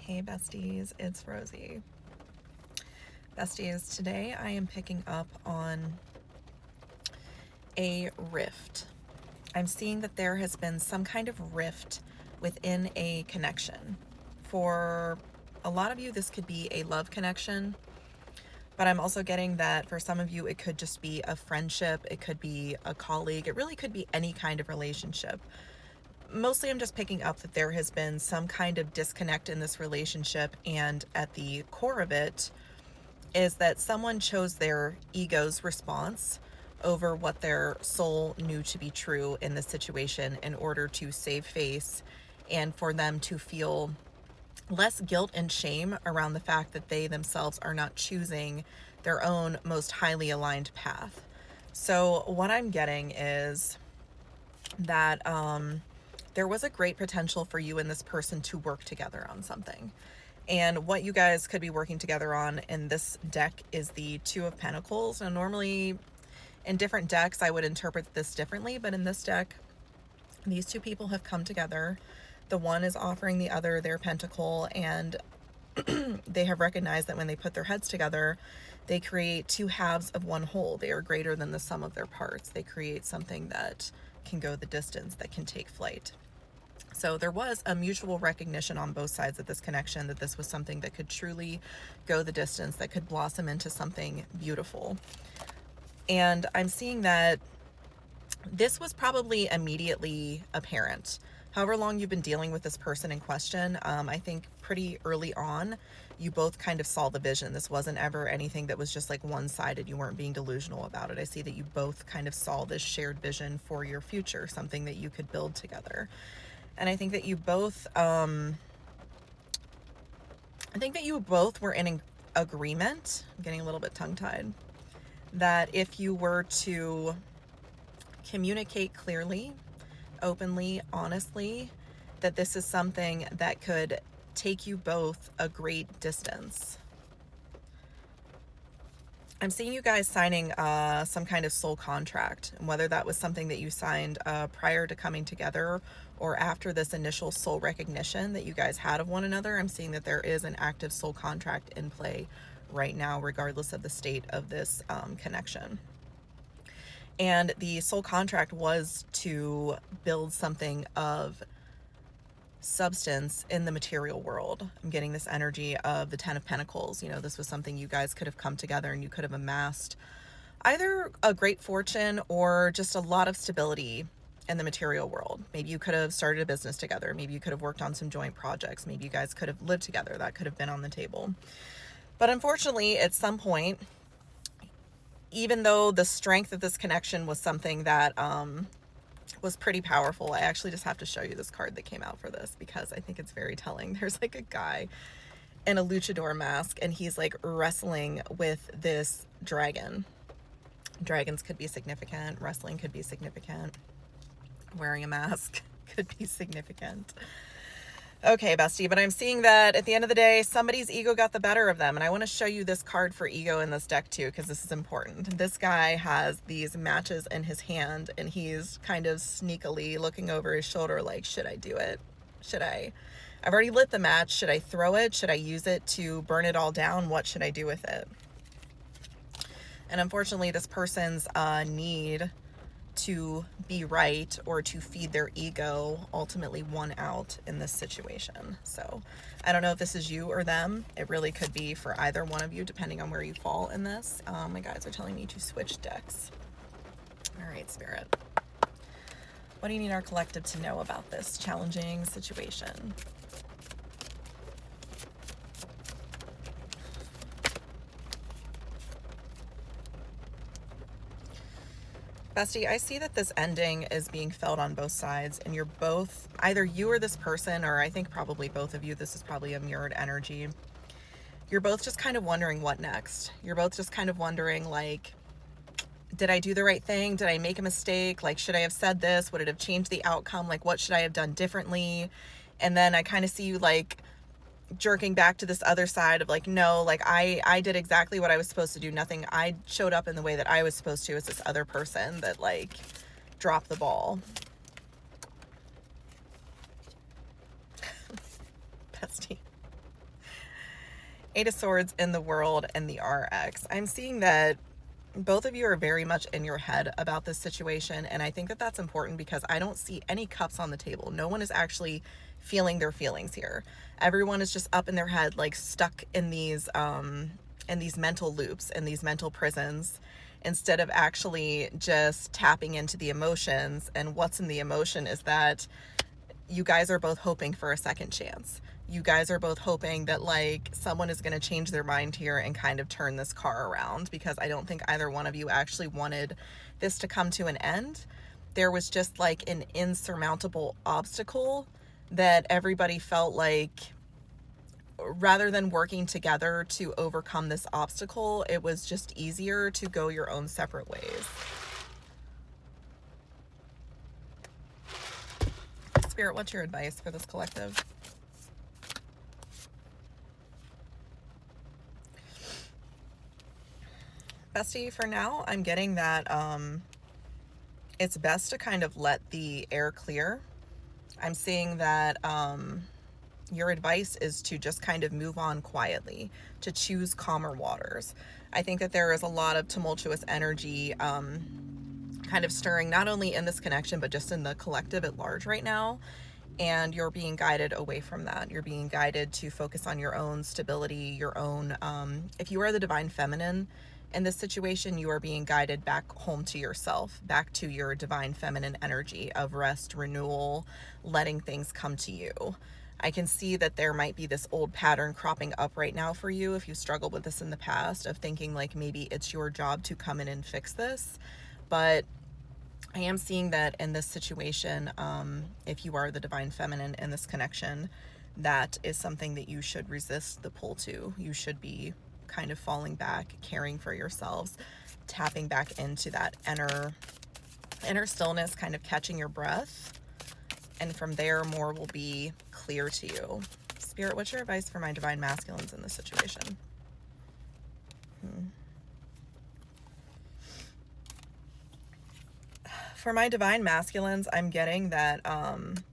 Hey besties, it's Rosie. Besties, today I am picking up on a rift. I'm seeing that there has been some kind of rift within a connection. For a lot of you, this could be a love connection, but I'm also getting that for some of you, it could just be a friendship, it could be a colleague, it really could be any kind of relationship. Mostly I'm just picking up that there has been some kind of disconnect in this relationship, and at the core of it is that someone chose their ego's response over what their soul knew to be true in this situation in order to save face and for them to feel less guilt and shame around the fact that they themselves are not choosing their own most highly aligned path. So what I'm getting is that there was a great potential for you and this person to work together on something. And what you guys could be working together on in this deck is the Two of Pentacles. Now, normally in different decks, I would interpret this differently, but in this deck, these two people have come together. The one is offering the other their pentacle, and they have recognized that when they put their heads together, they create two halves of one whole. They are greater than the sum of their parts. They create something that can go the distance, that can take flight. So there was a mutual recognition on both sides of this connection that this was something that could truly go the distance, that could blossom into something beautiful. And I'm seeing that this was probably immediately apparent. However long you've been dealing with this person in question, I think pretty early on, you both kind of saw the vision. This wasn't ever anything that was just like one-sided. You weren't being delusional about it. I see that you both kind of saw this shared vision for your future, something that you could build together. And I think that you both, were in agreement. I'm getting a little bit tongue-tied. That if you were to communicate clearly, openly, honestly, that this is something that could take you both a great distance. I'm seeing you guys signing some kind of soul contract, and whether that was something that you signed prior to coming together or after this initial soul recognition that you guys had of one another. I'm seeing that there is an active soul contract in play right now, regardless of the state of this connection. And the soul contract was to build something of substance in the material world. I'm getting this energy of the Ten of Pentacles. You know, this was something you guys could have come together and you could have amassed either a great fortune or just a lot of stability in the material world. Maybe you could have started a business together. Maybe you could have worked on some joint projects. Maybe you guys could have lived together. That could have been on the table. But unfortunately, at some point, even though the strength of this connection was something that was pretty powerful, I actually just have to show you this card that came out for this because I think it's very telling. There's like a guy in a luchador mask and he's like wrestling with this dragon. Dragons could be significant. Wrestling could be significant. Wearing a mask could be significant. Okay, bestie, but I'm seeing that at the end of the day, somebody's ego got the better of them. And I want to show you this card for ego in this deck too, because this is important. This guy has these matches in his hand and he's kind of sneakily looking over his shoulder like, should I do it? I've already lit the match. Should I throw it? Should I use it to burn it all down? What should I do with it? And unfortunately, this person's need to be right or to feed their ego ultimately won out in this situation. So I don't know if this is you or them. It really could be for either one of you, depending on where you fall in this. My guides are telling me to switch decks. All right, Spirit. What do you need our collective to know about this challenging situation? Bestie, I see that this ending is being felt on both sides, and you're both, either you or this person, or I think probably both of you, this is probably a mirrored energy. You're both just kind of wondering what next. You're both just kind of wondering, like, did I do the right thing? Did I make a mistake? Like, should I have said this? Would it have changed the outcome? Like, what should I have done differently? And then I kind of see you, like, jerking back to this other side of like, no, like I did exactly what I was supposed to do. Nothing, I showed up in the way that I was supposed to. It's this other person that like dropped the ball. Bestie. Eight of Swords in the World and the RX. I'm seeing that both of you are very much in your head about this situation, and I think that that's important because I don't see any cups on the table. No one is actually feeling their feelings here. Everyone is just up in their head, like stuck in these mental loops, in these mental prisons, instead of actually just tapping into the emotions. And what's in the emotion is that you guys are both hoping for a second chance. You guys are both hoping that like someone is going to change their mind here and kind of turn this car around, because I don't think either one of you actually wanted this to come to an end. There was just like an insurmountable obstacle that everybody felt like, rather than working together to overcome this obstacle, it was just easier to go your own separate ways. Spirit, what's your advice for this collective? Bestie, for now, I'm getting that it's best to kind of let the air clear. I'm seeing that your advice is to just kind of move on quietly, to choose calmer waters. I think that there is a lot of tumultuous energy kind of stirring, not only in this connection, but just in the collective at large right now. And you're being guided away from that. You're being guided to focus on your own stability, your own, if you are the divine feminine in this situation, you are being guided back home to yourself, back to your divine feminine energy of rest, renewal, letting things come to you. I can see that there might be this old pattern cropping up right now for you, if you struggled with this in the past, of thinking like maybe it's your job to come in and fix this. But I am seeing that in this situation, if you are the divine feminine in this connection, that is something that you should resist the pull to. You should be kind of falling back, caring for yourselves, tapping back into that inner stillness, kind of catching your breath. And from there, more will be clear to you. Spirit, what's your advice for my divine masculines in this situation? For my divine masculines, I'm getting that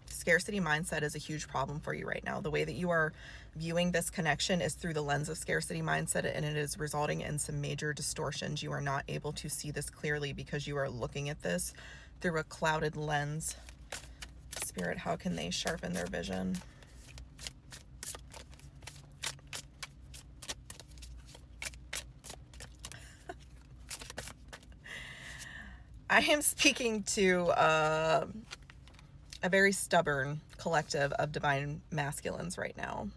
scarcity mindset is a huge problem for you right now. The way that you are viewing this connection is through the lens of scarcity mindset, and it is resulting in some major distortions. You are not able to see this clearly because you are looking at this through a clouded lens. Spirit, how can they sharpen their vision? I am speaking to a very stubborn collective of divine masculines right now.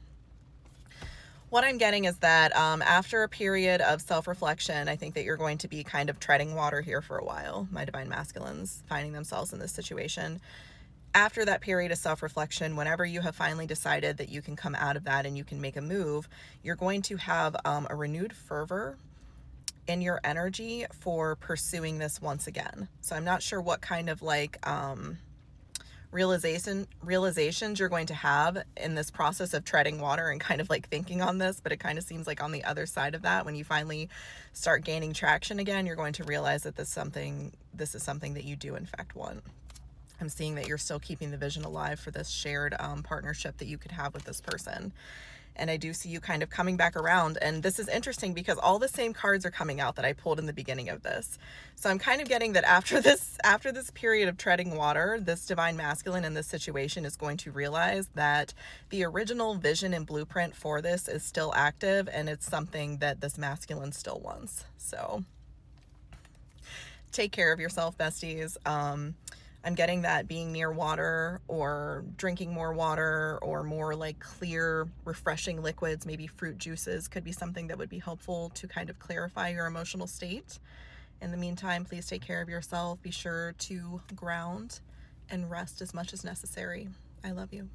What I'm getting is that after a period of self-reflection, I think that you're going to be kind of treading water here for a while, my divine masculines finding themselves in this situation. After that period of self-reflection, whenever you have finally decided that you can come out of that and you can make a move, you're going to have a renewed fervor in your energy for pursuing this once again. So I'm not sure what kind of like realizations you're going to have in this process of treading water and kind of like thinking on this, but it kind of seems like on the other side of that, when you finally start gaining traction again, you're going to realize that this is something that you do in fact want. I'm seeing that you're still keeping the vision alive for this shared partnership that you could have with this person. And I do see you kind of coming back around. And this is interesting because all the same cards are coming out that I pulled in the beginning of this. So I'm kind of getting that after this period of treading water, this divine masculine in this situation is going to realize that the original vision and blueprint for this is still active, and it's something that this masculine still wants. So take care of yourself, besties. I'm getting that being near water or drinking more water or more like clear, refreshing liquids, maybe fruit juices, could be something that would be helpful to kind of clarify your emotional state. In the meantime, please take care of yourself. Be sure to ground and rest as much as necessary. I love you.